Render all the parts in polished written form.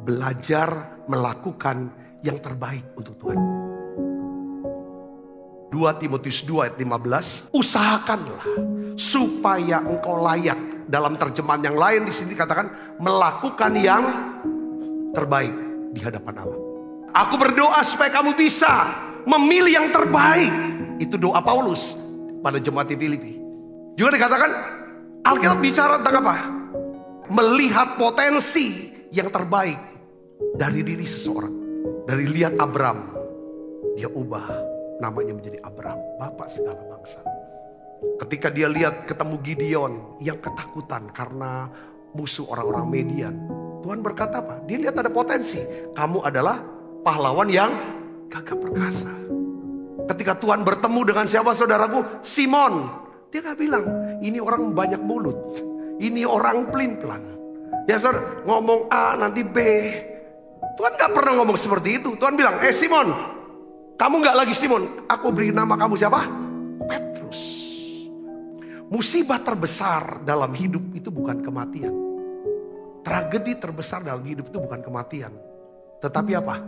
Belajar melakukan yang terbaik untuk Tuhan. 2 Timotius 2 ayat 15. Usahakanlah supaya engkau layak. Dalam terjemahan yang lain di sini katakan melakukan yang terbaik di hadapan Allah. Aku berdoa supaya kamu bisa memilih yang terbaik. Itu doa Paulus pada jemaat di Filipi. Juga dikatakan Alkitab bicara tentang apa? Melihat potensi yang terbaik dari diri seseorang. Dari lihat Abram, dia ubah namanya menjadi Abram, Bapak segala bangsa. Ketika dia lihat ketemu Gideon yang ketakutan karena musuh orang-orang Median, Tuhan berkata apa? Dia lihat ada potensi. Kamu adalah pahlawan yang gagah perkasa. Ketika Tuhan bertemu dengan siapa saudaraku? Simon. Dia gak bilang, ini orang banyak mulut. Ini orang pelin-pelan. Ya saudara, ngomong A nanti B. Tuhan gak pernah ngomong seperti itu. Tuhan bilang, Simon, kamu gak lagi Simon. Aku beri nama kamu siapa? Petrus. Musibah terbesar dalam hidup itu bukan kematian. Tragedi terbesar dalam hidup itu bukan kematian. Tetapi apa?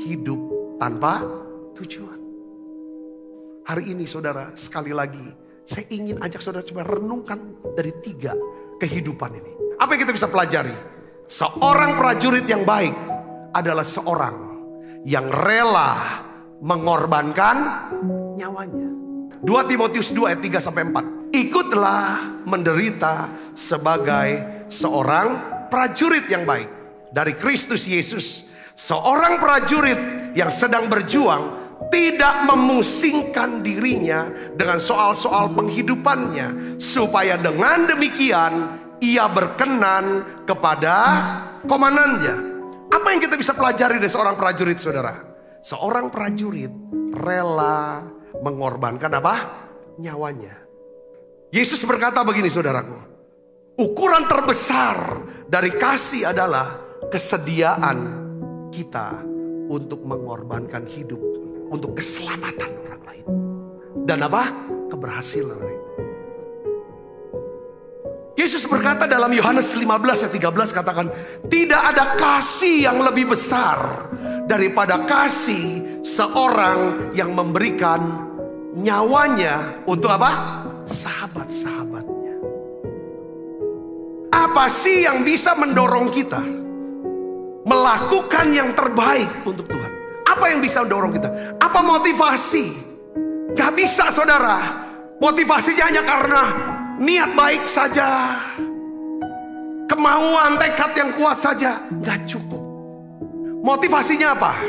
Hidup tanpa tujuan. Hari ini saudara, sekali lagi saya ingin ajak saudara coba renungkan dari 3 kehidupan ini. Apa yang kita bisa pelajari? Seorang prajurit yang baik adalah seorang yang rela mengorbankan nyawanya. 2 Timotius 2 ayat 3-4. Ikutlah menderita sebagai seorang prajurit yang baik dari Kristus Yesus. Seorang prajurit yang sedang berjuang tidak memusingkan dirinya dengan soal-soal penghidupannya, supaya dengan demikian ia berkenan kepada komandannya. Apa yang kita bisa pelajari dari seorang prajurit, saudara? Seorang prajurit rela mengorbankan apa? Nyawanya. Yesus berkata begini, saudaraku. Ukuran terbesar dari kasih adalah kesediaan kita untuk mengorbankan hidup untuk keselamatan orang lain. Dan apa? Keberhasilan. Yesus berkata dalam Yohanes 15 ayat 13 katakan, tidak ada kasih yang lebih besar daripada kasih seorang yang memberikan nyawanya untuk apa? Sahabat-sahabatnya. Apa sih yang bisa mendorong kita melakukan yang terbaik untuk Tuhan? Apa yang bisa mendorong kita? Apa motivasi? Gak bisa, saudara. Motivasinya hanya karena niat baik saja, kemauan, tekad yang kuat saja. Gak cukup. Motivasinya apa?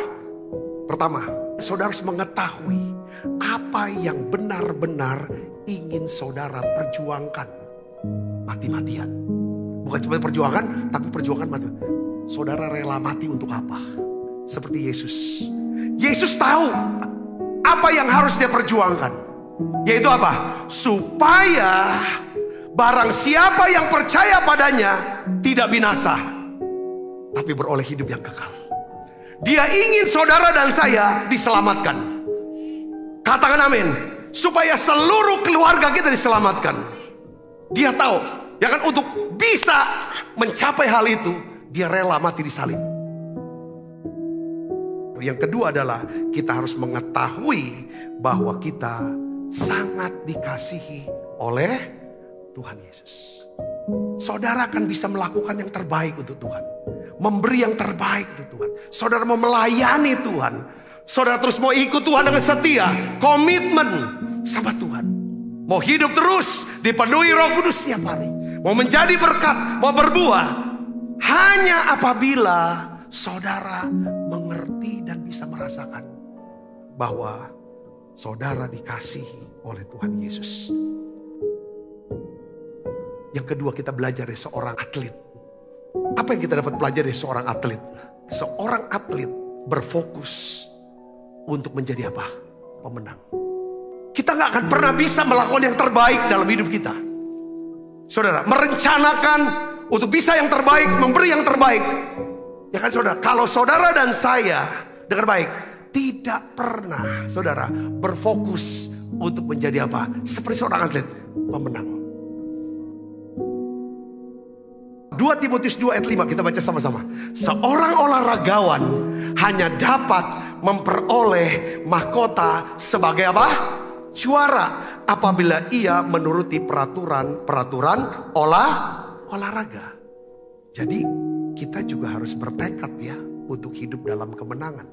Pertama, saudara harus mengetahui apa yang benar-benar ingin saudara perjuangkan mati-matian. Bukan cuma perjuangan, tapi perjuangan mati. Saudara rela mati untuk apa? Seperti Yesus. Yesus tahu apa yang harus dia perjuangkan. Yaitu apa? Supaya barang siapa yang percaya padanya tidak binasa, tapi beroleh hidup yang kekal. Dia ingin saudara dan saya diselamatkan. Katakan amin. Supaya seluruh keluarga kita diselamatkan. Dia tahu, ya kan, untuk bisa mencapai hal itu, dia rela mati di salib. Yang kedua adalah kita harus mengetahui bahwa kita sangat dikasihi oleh Tuhan Yesus. Saudara akan bisa melakukan yang terbaik untuk Tuhan, memberi yang terbaik untuk Tuhan. Saudara mau melayani Tuhan, saudara terus mau ikut Tuhan dengan setia, komitmen sama Tuhan. Mau hidup terus dipenuhi Roh Kudus setiap hari, mau menjadi berkat, mau berbuah, hanya apabila saudara mengerti dan bisa merasakan bahwa saudara dikasihi oleh Tuhan Yesus. Yang kedua, kita belajar dari seorang atlet. Apa yang kita dapat pelajari dari seorang atlet? Seorang atlet berfokus untuk menjadi apa? Pemenang. Kita gak akan pernah bisa melakukan yang terbaik dalam hidup kita. Saudara, merencanakan untuk bisa yang terbaik, memberi yang terbaik. Ya kan saudara, kalau saudara dan saya dengar baik, tidak pernah saudara berfokus untuk menjadi apa? Seperti seorang atlet, pemenang. 2 2 Timotius 2 ayat 5 kita baca sama-sama. Seorang olahragawan hanya dapat memperoleh mahkota sebagai apa? Juara, apabila ia menuruti peraturan olahraga. Jadi kita juga harus bertekad ya untuk hidup dalam kemenangan.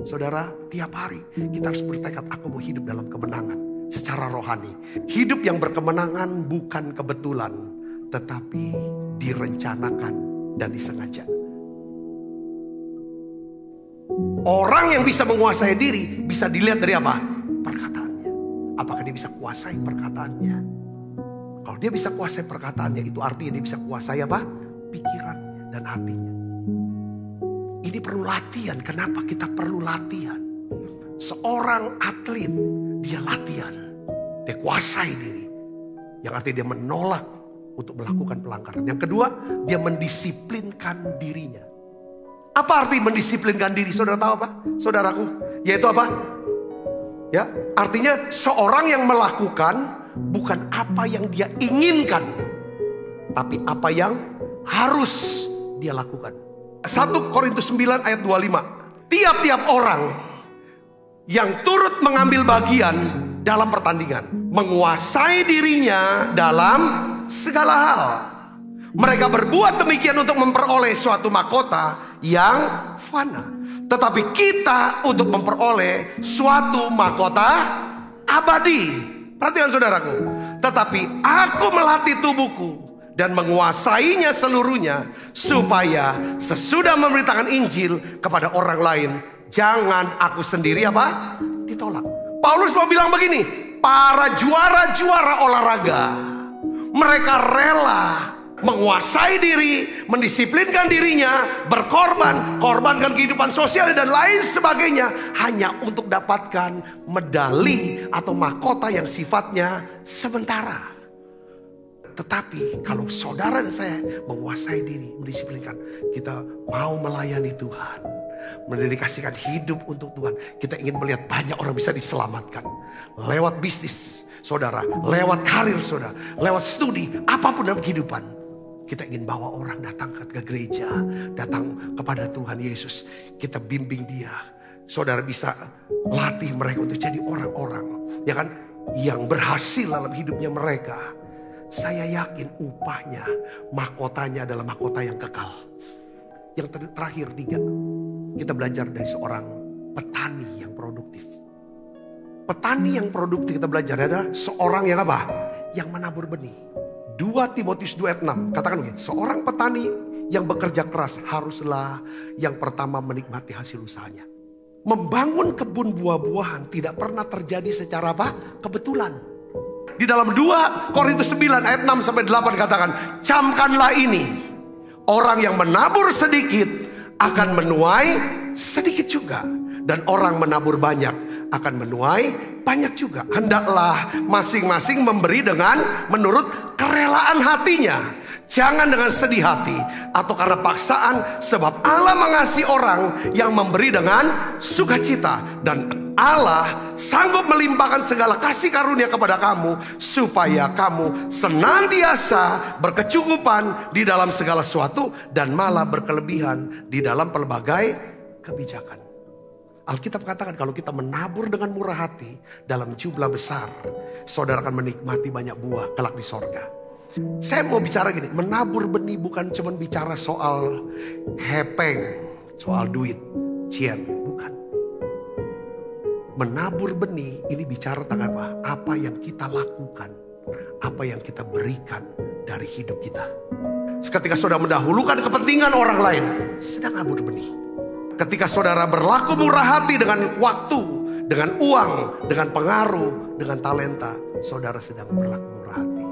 Saudara, tiap hari kita harus bertekad, aku mau hidup dalam kemenangan secara rohani. Hidup yang berkemenangan bukan kebetulan, tetapi direncanakan dan disengaja. Orang yang bisa menguasai diri bisa dilihat dari apa? Perkataannya. Apakah dia bisa kuasai perkataannya? Kalau dia bisa kuasai perkataannya, itu artinya dia bisa kuasai apa? Pikirannya dan hatinya. Ini perlu latihan. Kenapa kita perlu latihan? Seorang atlet, dia latihan. Dia kuasai diri. Yang artinya dia menolak untuk melakukan pelanggaran. Yang kedua, dia mendisiplinkan dirinya. Apa arti mendisiplinkan diri? Saudara tahu apa? Saudaraku, yaitu apa? Ya, artinya seorang yang melakukan bukan apa yang dia inginkan, tapi apa yang harus dia lakukan. 1 Korintus 9 ayat 25. Tiap-tiap orang yang turut mengambil bagian dalam pertandingan menguasai dirinya dalam segala hal. Mereka berbuat demikian untuk memperoleh suatu mahkota yang fana. Tetapi kita untuk memperoleh suatu mahkota abadi. Perhatikan saudaraku. Tetapi aku melatih tubuhku dan menguasainya seluruhnya, supaya sesudah memberitakan Injil kepada orang lain, jangan aku sendiri apa? Ditolak. Paulus mau bilang begini, para juara-juara olahraga, mereka rela menguasai diri, mendisiplinkan dirinya, berkorban, korbankan kehidupan sosial dan lain sebagainya, hanya untuk dapatkan medali atau mahkota yang sifatnya sementara. Tetapi kalau saudara dan saya menguasai diri, mendisiplinkan, kita mau melayani Tuhan, mendedikasikan hidup untuk Tuhan. Kita ingin melihat banyak orang bisa diselamatkan. Lewat bisnis saudara, lewat karir saudara, lewat studi, apapun dalam kehidupan. Kita ingin bawa orang datang ke gereja, datang kepada Tuhan Yesus. Kita bimbing dia. Saudara bisa latih mereka untuk jadi orang-orang, ya kan, yang berhasil dalam hidupnya mereka. Saya yakin upahnya, mahkotanya adalah mahkota yang kekal. Yang terakhir 3, kita belajar dari seorang petani yang produktif. Petani yang produktif kita belajar adalah seorang yang apa? Yang menabur benih. 2 Timotius 2 ayat 6 katakan begini, seorang petani yang bekerja keras haruslah yang pertama menikmati hasil usahanya. Membangun kebun buah-buahan tidak pernah terjadi secara apa? Kebetulan. Di dalam 2 Korintus 9 ayat 6 sampai 8 katakan, camkanlah ini, orang yang menabur sedikit akan menuai sedikit juga, dan orang menabur banyak akan menuai banyak juga. Hendaklah masing-masing memberi dengan menurut kerelaan hatinya, jangan dengan sedih hati atau karena paksaan, sebab Allah mengasihi orang yang memberi dengan sukacita, dan Allah sanggup melimpahkan segala kasih karunia kepada kamu, supaya kamu senantiasa berkecukupan di dalam segala sesuatu dan malah berkelebihan di dalam pelbagai kebijakan. Alkitab katakan kalau kita menabur dengan murah hati dalam jumlah besar, saudara akan menikmati banyak buah kelak di sorga. Saya mau bicara gini, menabur benih bukan cuma bicara soal hepeng, soal duit, cien, bukan. Menabur benih ini bicara tentang apa? Apa yang kita lakukan, apa yang kita berikan dari hidup kita. Ketika saudara mendahulukan kepentingan orang lain, sedang nabur benih. Ketika saudara berlaku murah hati dengan waktu, dengan uang, dengan pengaruh, dengan talenta, saudara sedang berlaku murah hati.